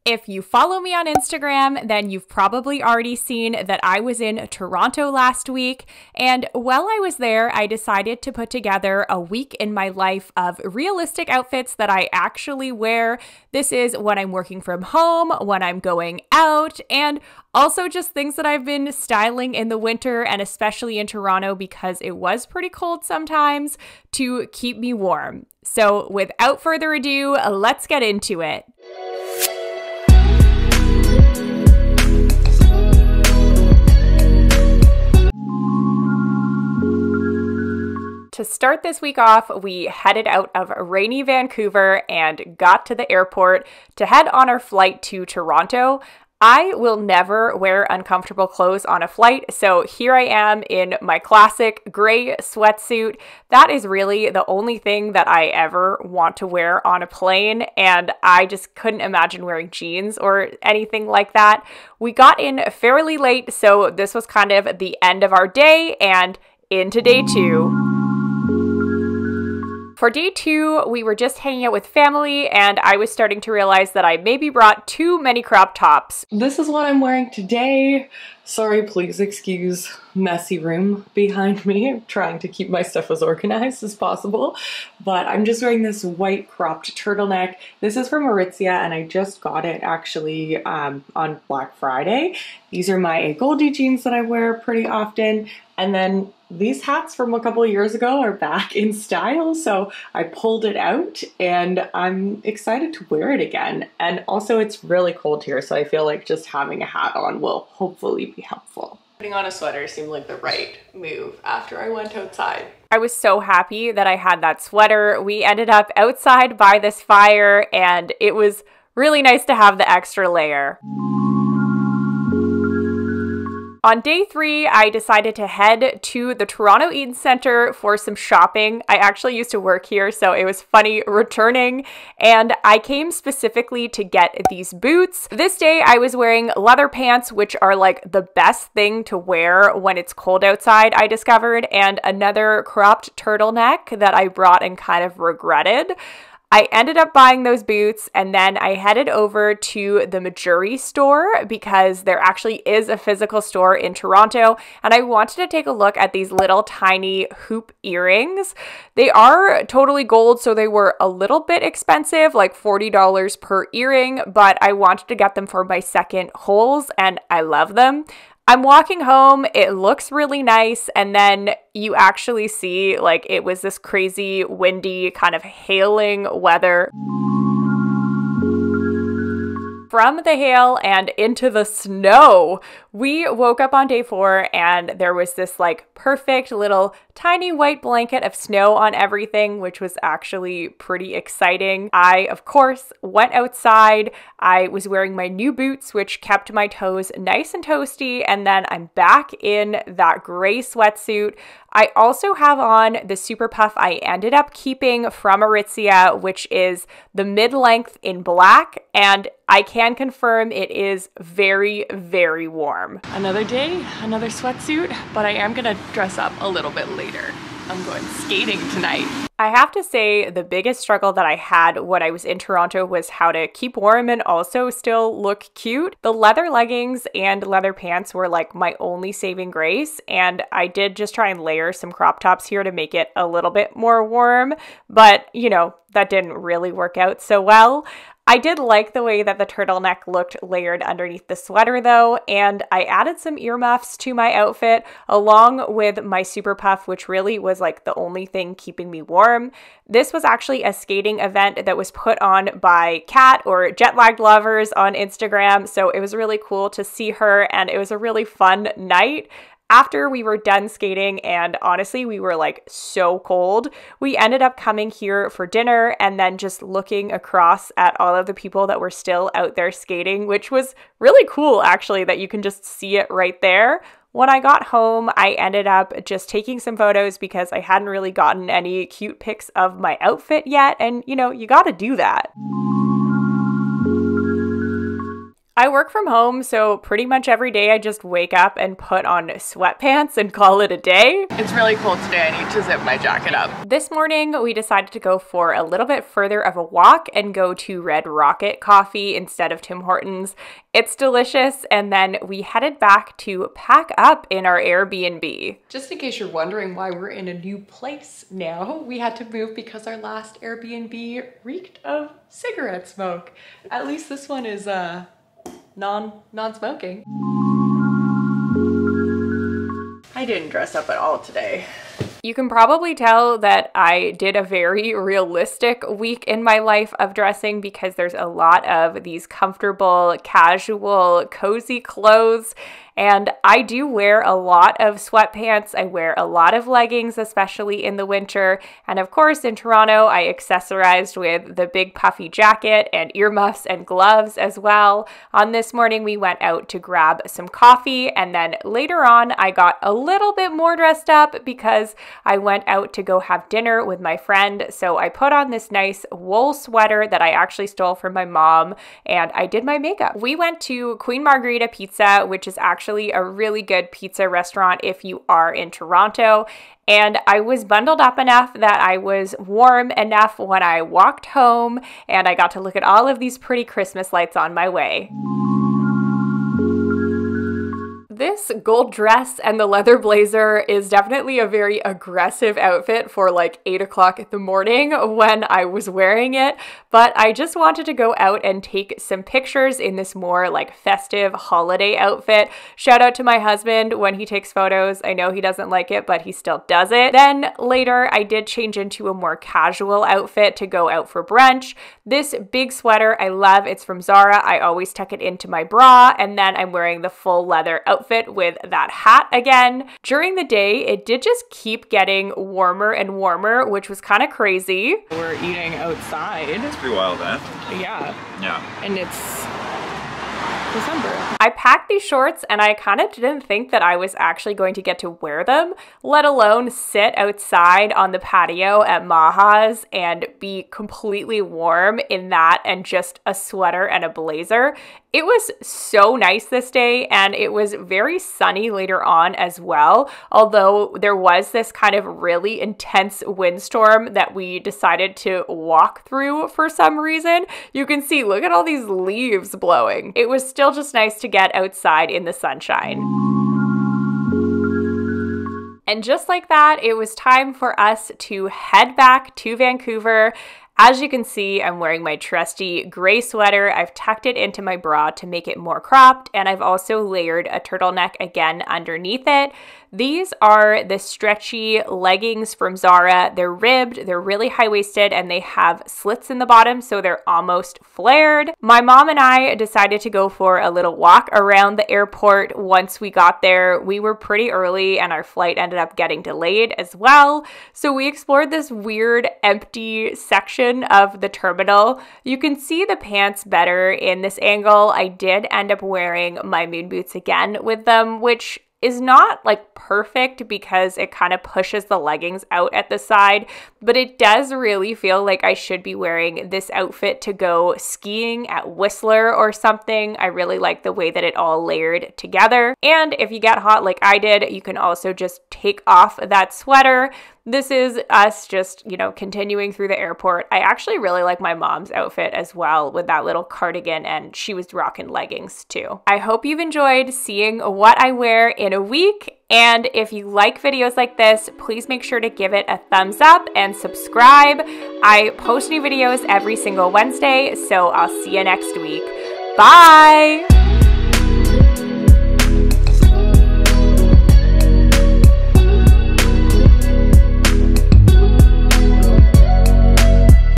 If you follow me on Instagram, then you've probably already seen that I was in Toronto last week. And while I was there, I decided to put together a week in my life of realistic outfits that I actually wear. This is when I'm working from home, when I'm going out, and also just things that I've been styling in the winter and especially in Toronto because it was pretty cold sometimes to keep me warm. So without further ado, let's get into it. To start this week off, we headed out of rainy Vancouver and got to the airport to head on our flight to Toronto. I will never wear uncomfortable clothes on a flight, so here I am in my classic gray sweatsuit. That is really the only thing that I ever want to wear on a plane, and I just couldn't imagine wearing jeans or anything like that. We got in fairly late, so this was kind of the end of our day and into day two. For day two, we were just hanging out with family, and I was starting to realize that I maybe brought too many crop tops. This is what I'm wearing today. Sorry, please excuse messy room behind me. I'm trying to keep my stuff as organized as possible, but I'm just wearing this white cropped turtleneck. This is from Aritzia, and I just got it actually on Black Friday. These are my Goldie jeans that I wear pretty often, and then these hats from a couple of years ago are back in style, so I pulled it out and I'm excited to wear it again. And also it's really cold here, so I feel like just having a hat on will hopefully be helpful. Putting on a sweater seemed like the right move after I went outside. I was so happy that I had that sweater. We ended up outside by this fire and it was really nice to have the extra layer. On day three, I decided to head to the Toronto Eaton Centre for some shopping. I actually used to work here, so it was funny returning, and I came specifically to get these boots. This day, I was wearing leather pants, which are like the best thing to wear when it's cold outside, I discovered, and another cropped turtleneck that I brought and kind of regretted. I ended up buying those boots, and then I headed over to the Majuri store because there actually is a physical store in Toronto, and I wanted to take a look at these little tiny hoop earrings. They are totally gold, so they were a little bit expensive, like $40 per earring, but I wanted to get them for my second holes, and I love them. I'm walking home, it looks really nice, and then you actually see like it was this crazy windy kind of hailing weather. From the hail and into the snow, we woke up on day four and there was this like perfect little tiny white blanket of snow on everything, which was actually pretty exciting. I, of course, went outside. I was wearing my new boots, which kept my toes nice and toasty, and then I'm back in that gray sweatsuit. I also have on the super puff I ended up keeping from Aritzia, which is the mid-length in black, and I can confirm it is very, very warm. Another day, another sweatsuit, but I am gonna dress up a little bit later. I'm going skating tonight. I have to say the biggest struggle that I had when I was in Toronto was how to keep warm and also still look cute. The leather leggings and leather pants were like my only saving grace, and I did just try and layer some crop tops here to make it a little bit more warm, but you know, that didn't really work out so well. I did like the way that the turtleneck looked layered underneath the sweater though, and I added some earmuffs to my outfit along with my super puff, which really was like the only thing keeping me warm. This was actually a skating event that was put on by Kat, or Jet Lagged Lovers, on Instagram, so it was really cool to see her, and it was a really fun night. After we were done skating, and honestly, we were like so cold, we ended up coming here for dinner and then just looking across at all of the people that were still out there skating, which was really cool actually, that you can just see it right there. When I got home, I ended up just taking some photos because I hadn't really gotten any cute pics of my outfit yet, and you know, you gotta do that. I work from home, so pretty much every day I just wake up and put on sweatpants and call it a day. It's really cold today. I need to zip my jacket up. This morning, we decided to go for a little bit further of a walk and go to Red Rocket Coffee instead of Tim Hortons. It's delicious, and then we headed back to pack up in our Airbnb. Just in case you're wondering why we're in a new place now, we had to move because our last Airbnb reeked of cigarette smoke. At least this one is non-smoking. I didn't dress up at all today. You can probably tell that I did a very realistic week in my life of dressing because there's a lot of these comfortable, casual, cozy clothes. And I do wear a lot of sweatpants. I wear a lot of leggings, especially in the winter. And of course, in Toronto, I accessorized with the big puffy jacket and earmuffs and gloves as well. On this morning, we went out to grab some coffee. And then later on, I got a little bit more dressed up because I went out to go have dinner with my friend. So I put on this nice wool sweater that I actually stole from my mom, and I did my makeup. We went to Queen Margherita Pizza, which is actually a really good pizza restaurant if you are in Toronto. And I was bundled up enough that I was warm enough when I walked home, and I got to look at all of these pretty Christmas lights on my way. This gold dress and the leather blazer is definitely a very aggressive outfit for like 8 o'clock in the morning when I was wearing it, but I just wanted to go out and take some pictures in this more like festive holiday outfit. Shout out to my husband when he takes photos. I know he doesn't like it, but he still does it. Then later I did change into a more casual outfit to go out for brunch. This big sweater I love. It's from Zara. I always tuck it into my bra, and then I'm wearing the full leather outfit with that hat again. During the day, it did just keep getting warmer and warmer, which was kind of crazy. We're eating outside. It's pretty wild, eh? Yeah. Yeah. And it's December. I packed these shorts and I kind of didn't think that I was actually going to get to wear them, let alone sit outside on the patio at Maha's and be completely warm in that and just a sweater and a blazer. It was so nice this day, and it was very sunny later on as well, although there was this kind of really intense windstorm that we decided to walk through for some reason. You can see, look at all these leaves blowing. It was still just nice to get outside in the sunshine. And just like that, it was time for us to head back to Vancouver. As you can see, I'm wearing my trusty gray sweater. I've tucked it into my bra to make it more cropped, and I've also layered a turtleneck again underneath it. These are the stretchy leggings from Zara. They're ribbed, they're really high-waisted, and they have slits in the bottom, so they're almost flared. My mom and I decided to go for a little walk around the airport once we got there. We were pretty early, and our flight ended up getting delayed as well. So we explored this weird empty section of the terminal. You can see the pants better in this angle. I did end up wearing my moon boots again with them, which is not like perfect because it kind of pushes the leggings out at the side, but it does really feel like I should be wearing this outfit to go skiing at Whistler or something. I really like the way that it all layered together. And if you get hot like I did, you can also just take off that sweater. This is us just, continuing through the airport. I actually really like my mom's outfit as well with that little cardigan, and she was rocking leggings too. I hope you've enjoyed seeing what I wear in a week. And if you like videos like this, please make sure to give it a thumbs up and subscribe. I post new videos every single Wednesday, so I'll see you next week. Bye!